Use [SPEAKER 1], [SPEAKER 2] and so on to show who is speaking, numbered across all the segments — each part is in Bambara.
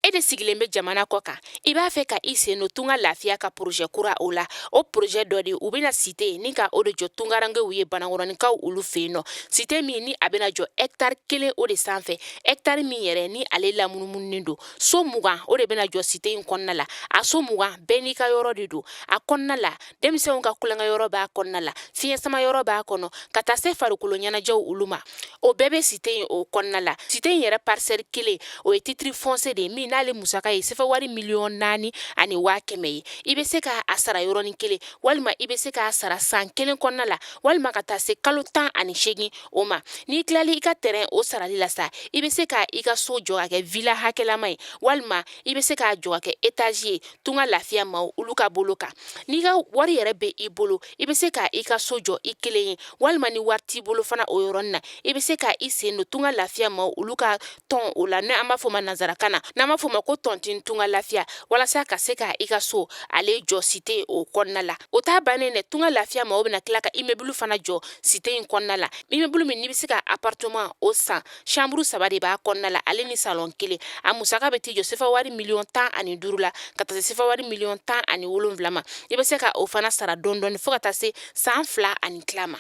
[SPEAKER 1] e de sigilen bɛ jamana kɔ kan I b'a fɛ ka I sen no tunga lafiya ka projet kura o la o projet dɔ de u bɛna cité ni ka o de jɔ tungarangew ye banakɔrɔnikaw olu fɛ yen nɔ cité min ni a bɛna jɔ hectare 1 o de sanfɛ hectare min yɛrɛ ni ale lamunumunen don so 20 o de bɛna jɔ cité in kɔnɔna la a so 20 bɛɛ n'i ka yɔrɔ de don a kɔnɔna la denmisɛnw ka kulonkɛ yɔrɔ b'a kɔnɔna la fiɲɛ sama yɔrɔ b'a kɔnɔ ka taa se farikolo ɲɛnajɛw olu ma o bɛɛ bɛ cité in o kɔnɔna la cité in yɛrɛ parcelle 1 o ye titre foncier de min n'ale musaka ye sefa wari 4,400,000 ani 100,000 ye I bɛ se ka a sara yɔrɔnin kelen walima I bɛ se ka sara san 1 kɔnɔna la walima ka taa se kalo 18 o ma n'i tilali I ka terrain o sarali la sa I bɛ se ka I ka so jɔ ka kɛ villa hakɛlama ye walima I bɛ se ka jɔ ka kɛ étage ye tunga lafiya ma olu ka bolo kan n'i ka wari yɛrɛ bɛ I bolo I bɛ se ka I ka so jɔ I kelen ye walima ni wari t'i bolo fana o yɔrɔnin na I bɛ se ka I sen don tunga lafiya ma olu ka tɔn o la n'an b'a fɔ ma nanzarakan na n'an b'a fɔ ma ko tɔntin tunga lafiya walasa ka se ka I ka so ale jɔ cité o kɔnɔna la o t'a bannen dɛ tunga lafiya ma o bɛna tila ka immeuble fana jɔ cité in kɔnɔna la immeuble min n'i bɛ se ka appartement o san chambre 3 de b'a kɔnɔna la ale ni salon 1 a musaka bɛ t'i jɔ sefa wari 15,000,000 la ka taa se sefa wari 17,000,000 ma I bɛ se ka o fana sara dɔɔni fo ka taa se san 2 ani tila ma.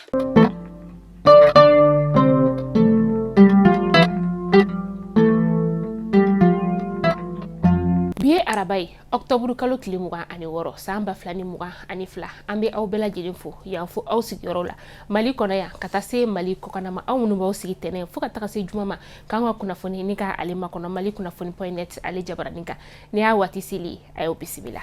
[SPEAKER 1] Bi ye araba ye octobre kalo tile 26 san 2022 an bɛ aw bɛɛ lajɛlen fo yan fo aw sigiyɔrɔ la Mali kɔnɔ yan ka taa se Mali kɔkanama aw minnu b'aw sigi tɛnɛn fo ka taga se juma ma k'an ka kunnafoni ni ka ale makɔnɔ malikunnafoni.net ale jabaranin kan ni y'a waati seli a y'o bisimila.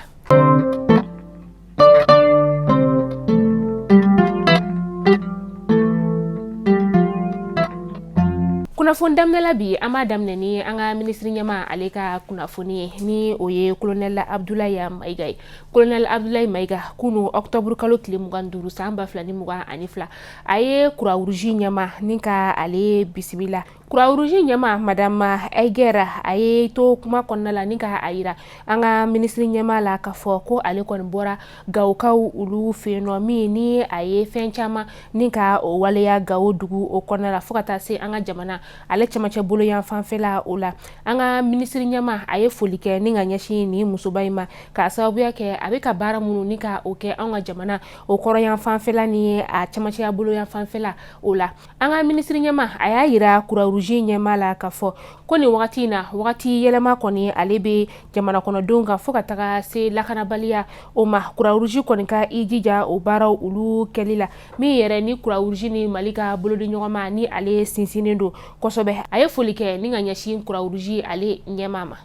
[SPEAKER 1] Kunnafoni daminɛla bi an b'a daminɛ ni an ka ministre ɲɛma ale ka kunnafoni ye ni o ye colonel Abdoulaye Maiga ye colonel Abdoulaye Maiga kunu octobre kalo tile 25 san 2022 a ye Croix Rouge ɲɛma ni ka ale bisimila Croix Rouge ɲɛma madame Aigera a ye to kuma kɔnɔna la ni ka a yira an ka ministre ɲɛma la ka fɔ ko ale kɔni bɔra Gawokaw olu fɛ yen nɔ min ni a ye fɛn caman ni ka o waleya Gawo dugu o kɔnɔna la fo ka taa se an ka jamana ale cɛmancɛ bolo yan fanfɛla o la an ka ministre ɲɛma a ye foli kɛ ni ka ɲɛsin ni musoba in ma ka sababuya kɛ a bɛ ka baara minnu ni ka o kɛ an ka jamana o kɔrɔ yan fanfɛla ni a cɛmancɛya bolo yan fanfɛla o la an ka ministre ɲɛma a y'a yira Croix Rouge ɲɛma la ka fɔ ko nin wagati in na wagati yɛlɛma kɔni ale bɛ jamana kɔnɔdenw kan fo ka taga se lakanabaliya o ma Croix Rouge kɔni ka I jija o baaraw olu kɛli la min yɛrɛ ni Croix Rouge ni Mali ka bolodi ɲɔgɔnma ni ale sinsinnen don kosɛbɛ a ye foli kɛ ni ka ɲɛsin Croix Rouge ale ɲɛma ma.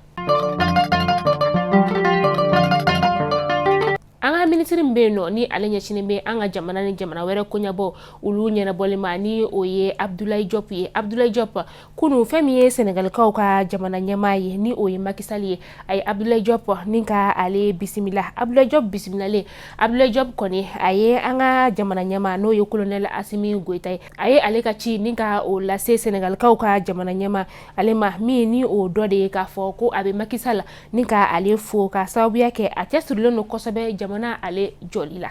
[SPEAKER 1] An ka ministre min bɛ yen nɔ ni ale ɲɛsinen bɛ an ka jamana ni jamana wɛrɛ koɲɛbɔ olu ɲɛnabɔli ma ni o ye Abdoulaye Diop ye Abdoulaye Diop kunu fɛn min ye Sénégalikaw ka jamana ɲɛmaa ye ni o ye Macky Sall ye a ye Abdoulaye Diop ni ka ale bisimila Abdoulaye Diop bisimilalen Abdoulaye Diop kɔni a ye an ka jamana ɲɛmaa n'o ye colonel Assimi Goïta ye a ye ale ka ci ni ka o lase Sénégalikaw ka jamana ɲɛmaa ale ma min ni o dɔ de ye k'a fɔ ko a bɛ Macky Sall ni ka ale fo ka sababuya kɛ a cɛsirilen don kosɛbɛ jamana ale jɔli la.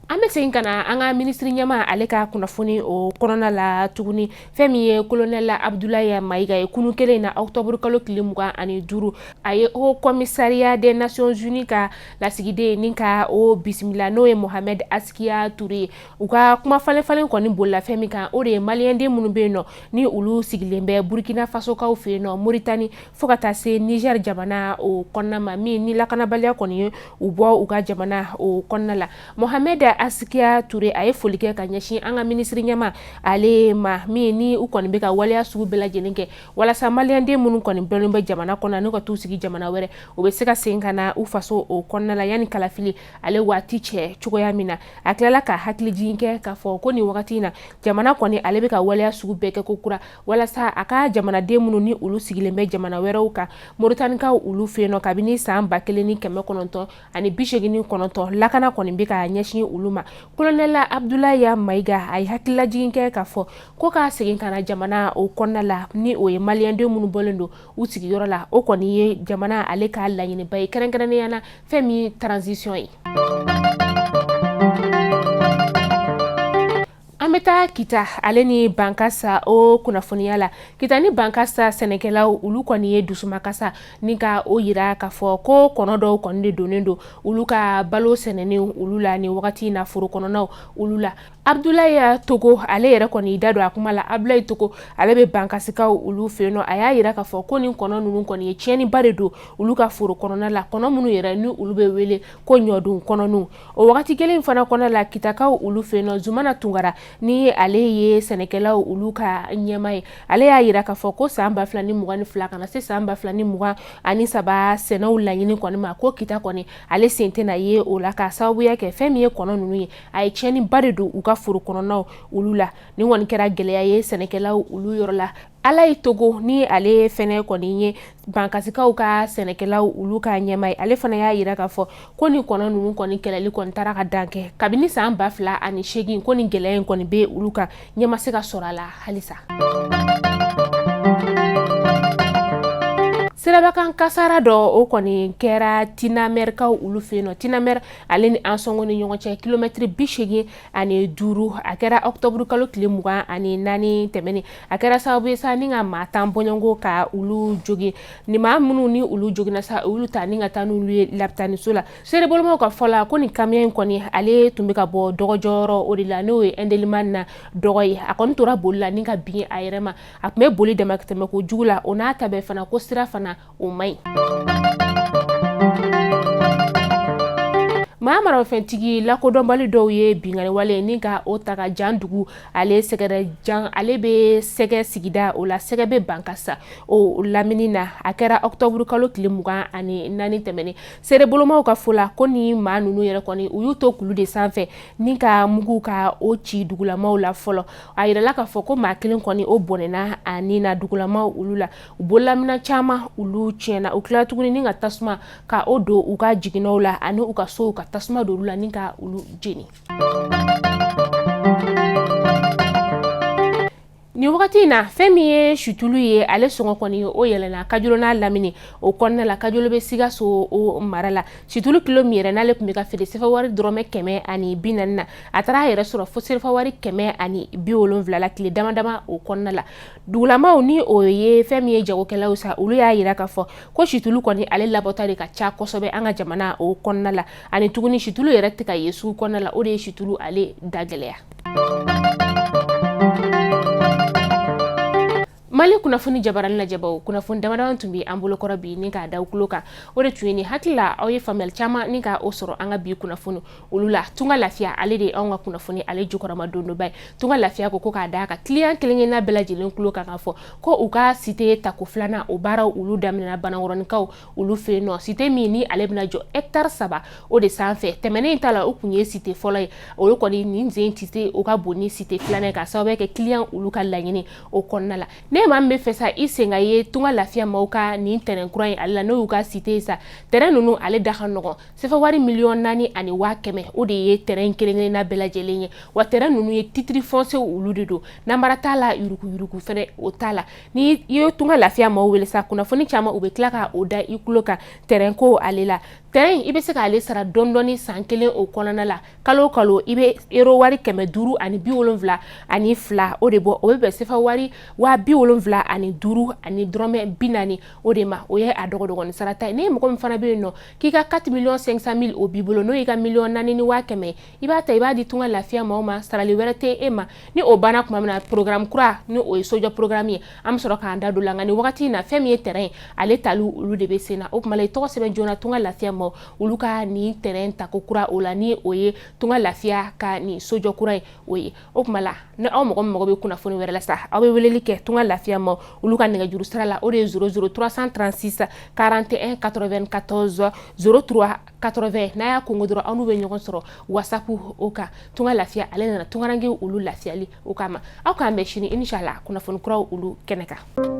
[SPEAKER 1] An bɛ segin ka na an ka ministre ɲɛma ale ka kunnafoni o kɔnɔna la tuguni fɛn min ye colonel Abdoulaye Maiga ye kunu kelen na octobre kalo tile 25 a ye Haut Commissariat des Nations Unies ka lasigiden ni ka o bisimila n'o ye Mohamed Askia Touré u ka kuma falen kɔni bolila fɛn min kan o de ye maliyɛnden minnu bɛ yen nɔ ni olu sigilen bɛ Burkina Faso kaw fɛ yen nɔ Mauritanie fo ka taa se Niger jamana o kɔnɔna ma min ni lakanabaliya kɔni ye u bɔ u ka jamana o kɔnɔna la Mohamed Askia Touré a ye foli kɛ ka ɲɛsin an ka ministre ɲɛma ale ma min ni u kɔni bɛ ka waleya sugu bɛɛ lajɛlen kɛ walasa maliyɛnden minnu kɔni bɛnnen bɛ jamana kɔnɔ n'u ka t'u sigi jamana wɛrɛ u bɛ se ka segin ka na u faso o kɔnɔna la yanni kalafili ale waati cɛ cogoya min na a tilala ka hakilijigin kɛ k'a fɔ ko nin wagati in na jamana kɔni ale bɛ ka waleya sugu bɛɛ kɛ ko kura walasa a ka jamanaden minnu ni olu sigilen bɛ jamana wɛrɛw kan Mauritaniekaw olu fɛ yen nɔ kabini san 1989 ani 89 lakana kɔni bɛ ka ɲɛsin olu ma colonel Abdoulaye Maiga a ye hakililajigin kɛ k'a fɔ ko ka segin ka na jamana o kɔnɔna la ni o ye maliyɛnden minnu bɔlen don u sigiyɔrɔ la o kɔni ye jamana ale ka laɲiniba ye kɛrɛnkɛrɛnnenya na fɛn min transition ye. An Kambeta kita ale ni bankasa o kunafoniya la kita ni bankasa sɛnɛkɛlaw ulu kɔni ye dusumakasa ni ka o yira ka fɔ ko kɔnɔ dɔw kɔni de donnen do ulu ka balo sɛnɛni ulu la ni wagati na foro kɔnɔnaw ulu la. Abdoulaye Togo ale yɛrɛ kɔni da don a kuma la. Abdoulaye Togo ale be bankasikaw ulu fe no a y'a yira ka fɔ ko ni kɔnɔ nunu kɔni ye tiɲɛni ba de do ulu ka foro kɔnɔna la kɔnɔ minnu yɛrɛ ni ulu be wele ko ɲɔdun kɔnɔnu. O wagati kelen fana kɔnɔ la kitakaw ulu fe no Zumana Tunkara ni ale ye sɛnɛkɛlaw ulu ka ɲɛma ye ale y'a yira ka fɔ ko san 2022 kana se san 2023 sɛnɛw laɲini kɔni ma ko kita kɔni ale sen tɛna ye o la ka sababuya kɛ fɛn min ye kɔnɔ nunu ye a ye tiɲɛni ba de do u ka foro kɔnɔnaw ulu la ni kɔni kɛra gɛlɛya ye sɛnɛkɛlaw ulu yɔrɔ la. Ala ye Togo ni ale fɛnɛ kɔni ye bankasikaw ka sɛnɛkɛlaw ulu ka ɲɛma ye ale fana y'a yira ka fɔ ko ni kɔnɔ nunu kɔni kɛlɛli kɔni tara ka dan kɛ kabini san 2008 ko ni gɛlɛya in kɔni be ulu ka ɲɛma se ka sɔrɔ a la halisa. Sirabakan kasara dɔ o kɔni kɛra Tinamerkaw ulu fe no. Tinamer ale ni Ansongo ni ɲɔgɔn cɛ kilomɛtiri 85 a kɛra octobre kalo tile 24 tɛmɛni a kɛra sababu ye sa ni ka maa 10 bɔɲɔngo ka ulu jogi ni maa minnu ni ulu jogina sa ulu ta ni ka taa n'ulu ye lapitaniso la. Seerebolomɔgɔw ka fɔ la ko ni camion kɔni ale tun bɛ ka bɔ dɔgɔjɔyɔrɔ o de la n'o ye Endelman na dɔgɔ ye a kɔni tora boli la ni ka bin a yɛrɛ ma a tun bɛ boli dama tɛmɛ ko jugu la o n'a ta bɛɛ fana ko sira fana o maɲi. Maa marafɛntigi lakodɔnbali dɔw ye bingani wale ni ka o ta ka jan dugu ale sɛgɛrɛ jan ale be sɛgɛ sigida o la sɛgɛ be bankasa o lamini na a kɛra octobre kalo tile 24 tɛmɛni. Seerebolomɔgɔw ka fɔ la ko ni maa nunu yɛrɛ kɔni u y'u to kulu de sanfɛ ni ka mugu ka o ci dugulamaw la fɔlɔ a yirala ka fɔ ko maa kelen kɔni o bɔnɛna a ni na dugulamaw ulu la u bololamina caman ulu tiɲɛna u kila tuguni ni ka tasuma ka o don u ka jiginɛw la ani u ka sow ka tasuma don ulu la ni ka ulu jeni. Ni wagati in na fɛn min ye Situlu ye ale sɔngɔ kɔni o yɛlɛna Kajolo n'a lamini o kɔnɔna la Kajolo be Sikaso o mara la Situlu kilo min yɛrɛ n'ale tun bɛ ka feere sefa wari dɔrɔmɛ 140 na a taara a yɛrɛ sɔrɔ fo sefa wari 170 la tile dama dama o kɔnɔna la dugulamaw ni o ye fɛn min ye jagokɛlaw sa olu y'a yira ka fɔ ko Situlu kɔni ale labɔta de ka ca kosɛbɛ an ka jamana o kɔnɔna la ani tuguni Situlu yɛrɛ tɛ ka ye sugu kɔnɔna la o de ye Situlu ale da gɛlɛya. Mali kunnafoni jabarani lajɛbaw kunnafoni damadama tun bɛ an bolokɔrɔ bi ni k'a da u tulo kan o de tun ye nin hakili la aw ye faamuyali caman ni ka o sɔrɔ an ka bi kunnafoni olu la Tunga Lafiya ale de anw ka kunnafoni ale jukɔrɔma dondoba ye Tunga Lafiya ko k'a da ka client kelen-kelenna bɛɛ lajɛlen tulo kan ka fɔ ko u ka cité tako filanan o baaraw ulu daminɛna Banangɔrɔnikaw ulu fe yen nɔ cité min ni ale bɛna jɔ hectare 3 o de sanfɛ tɛmɛnen ta la o kun ye cité fɔlɔ ye olu kɔni nin sen cité o ka bon ni cité filanan ka sababu kɛ client ulu ka laɲini o kɔnɔna la man be fɛ sa i senga ye Tunga Lafiya maw ka nin terrain kura in ale la n'o y'u ka cité sa terrain nunu ale da ka nɔgɔn sefa wari 4,400,000 o de ye terrain kelen-kelenna bɛɛ lajɛlen ye wa terrain nunu ye titre foncier ulu de do namara t'a la yuruku fɛnɛ o t'a la ni ye Tunga Lafiya maw wele sa kunnafoni caman u bɛ tila ka o da i kulo kan terrain ko ale la terrain i bɛ se k'ale sara dɔndɔni san kelen o kɔnɔna la kalo kalo i bɛ euro wari 572 o de bɔ o bɛ bɛn sefa wari 75 ani dɔrɔmɛ 40 o de ma o ye a dɔgɔdɔgɔni sarata ye ne mɔgɔ min fana bɛ yen nɔ k'i ka 4,500,000 o b'i bolo n'o y'i ka 4,400,000 i b'a ta i b'a di Tunga Lafiya maw ma sarali wɛrɛ tɛ e ma ni o banna tuma min na programme kura ni o ye sojɔ programme ye an bɛ sɔrɔ k'an da don la nka ni wagati in na fɛn min ye terrain ale tali olu de bɛ sen na o tuma la i tɔgɔ sɛbɛn joona Tunga Lafiya maw olu ka nin terrain tako kura o la ni o ye Tunga Lafiya ka nin sojɔ kura ye o ye o tuma la ni aw mɔgɔ min mago bɛ kunnafoni wɛrɛ la sa aw bɛ weleli kɛ Tunga Lafiya maw olu ka nɛgɛjuru sira la o de ye 00 336 41 94 03 80 n'a y'a kongo dɔrɔn aw n'u bɛ ɲɔgɔn sɔrɔ WhatsApp o kan Tunga Lafiya ale nana tungaranke olu lafiyali o kama aw k'an bɛn sini inshallah kunnafoni kuraw olu kɛnɛ kan.